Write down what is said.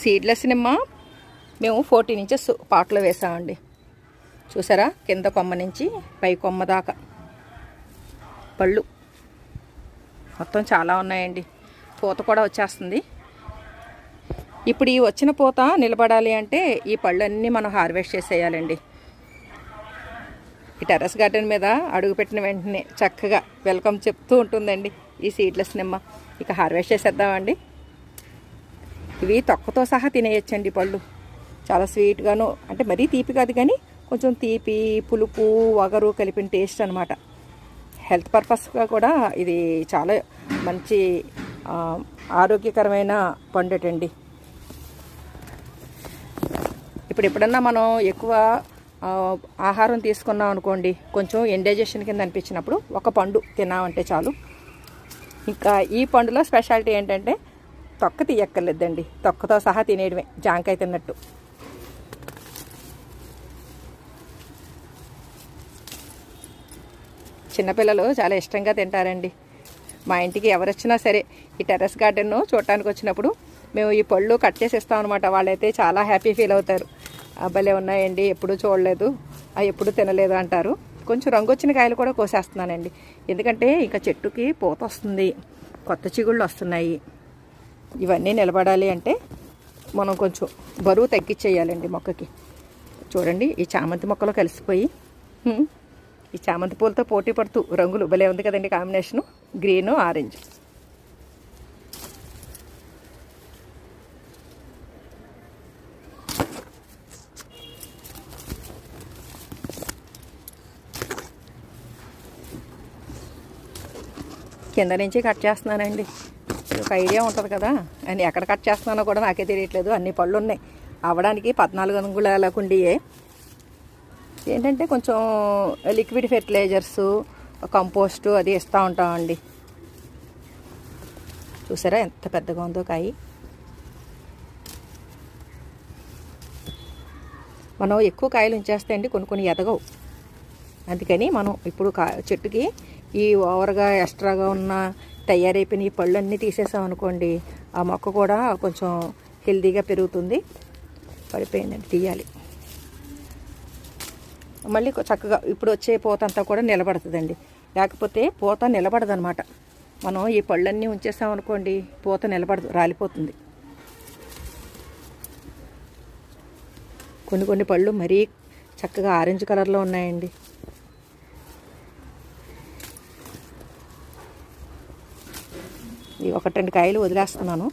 Seedless నిమ్మ మేము 14 inches పాట్లో వేసామండి. చూసారా, కింద కొమ్మ నుంచి పై కొమ్మ దాకా పళ్ళు మొత్తం చాలా ఉన్నాయండి. పూత కూడా వచ్చేస్తుంది. ఇప్పుడు ఈ వచ్చిన పూత నిలబడాలి అంటే ఈ పళ్ళు అన్నీ మనం హార్వెస్ట్ చేసేయాలండి. ఈ టెర్రస్ గార్డెన్ మీద అడుగుపెట్టిన వెంటనే చక్కగా వెల్కమ్ చెప్తూ ఉంటుందండి ఈ సీడ్లెస్ నిమ్మ. ఇక హార్వెస్ట్ చేసేద్దామండి. ఇవి తొక్కతో సహా తినేయచ్చండి పళ్ళు. చాలా స్వీట్గాను, అంటే మరీ తీపి కాదు కానీ కొంచెం తీపి పులుపు వగరు కలిపిన టేస్ట్ అనమాట. హెల్త్ పర్పస్గా కూడా ఇది చాలా మంచి ఆరోగ్యకరమైన పండుటండి. ఇప్పుడు ఎప్పుడన్నా మనం ఎక్కువ ఆహారం తీసుకున్నాం అనుకోండి, కొంచెం ఇండైజెషన్ కింద అనిపించినప్పుడు ఒక పండు తిన్నామంటే చాలు. ఇంకా ఈ పండులో స్పెషాలిటీ ఏంటంటే తొక్క తీయక్కర్లేదండి, తొక్కతో సహా తినేయడమే, జాంకాయ తిన్నట్టు. చిన్నపిల్లలు చాలా ఇష్టంగా తింటారండి. మా ఇంటికి ఎవరు వచ్చినా సరే ఈ టెర్రస్ గార్డెన్ చూడటానికి వచ్చినప్పుడు మేము ఈ పళ్ళు కట్ చేసి ఇస్తాం అనమాట. వాళ్ళైతే చాలా హ్యాపీ ఫీల్ అవుతారు. భలే ఉన్నాయండి, ఎప్పుడూ చూడలేదు, ఎప్పుడు తినలేదు అంటారు. కొంచెం రంగు వచ్చిన కాయలు కూడా కోసేస్తున్నానండి, ఎందుకంటే ఇంకా చెట్టుకి పూత వస్తుంది, కొత్త చిగుళ్ళు వస్తున్నాయి. ఇవన్నీ నిలబడాలి అంటే మనం కొంచెం బరువు తగ్గించేయాలండి మొక్కకి. చూడండి, ఈ చామంతి మొక్కలు కలిసిపోయి ఈ చామంతి పూలతో పోటీ పడుతూ రంగులు భలే ఉంది కదండి కాంబినేషను, గ్రీను ఆరెంజ్. కింద నుంచి కట్ చేస్తున్నానండి. ఒక ఐడియా ఉంటుంది కదా, అని ఎక్కడ కట్ చేస్తున్నానో కూడా నాకే తెలియట్లేదు. అన్ని పళ్ళు ఉన్నాయి. అవ్వడానికి 14 అంగుళాల కుండీయే. ఏంటంటే కొంచెం లిక్విడ్ ఫెర్టిలైజర్సు, కంపోస్టు అది ఇస్తూ ఉంటామండి. చూసారా ఎంత పెద్దగా ఉందో కాయ. మనం ఎక్కువ కాయలు ఉంచేస్తే అండి కొన్ని ఎదగవు. అందుకని మనం ఇప్పుడు చెట్టుకి ఈ ఓవర్గా ఎక్స్ట్రాగా ఉన్న తయారైపోయిన ఈ పళ్ళు అన్నీ తీసేసాం అనుకోండి, ఆ మొక్క కూడా కొంచెం హెల్తీగా పెరుగుతుంది. పడిపోయిందండి, తీయాలి. మళ్ళీ చక్కగా ఇప్పుడు వచ్చే పూత అంతా కూడా నిలబడుతుందండి. లేకపోతే పూత నిలబడదు అనమాట. మనం ఈ పళ్ళన్నీ ఉంచేసాం అనుకోండి, పూత నిలబడదు, రాలిపోతుంది. కొన్ని పళ్ళు మరీ చక్కగా ఆరెంజ్ కలర్లో ఉన్నాయండి. ఈ 1-2 కాయలు వదిలేస్తున్నాను.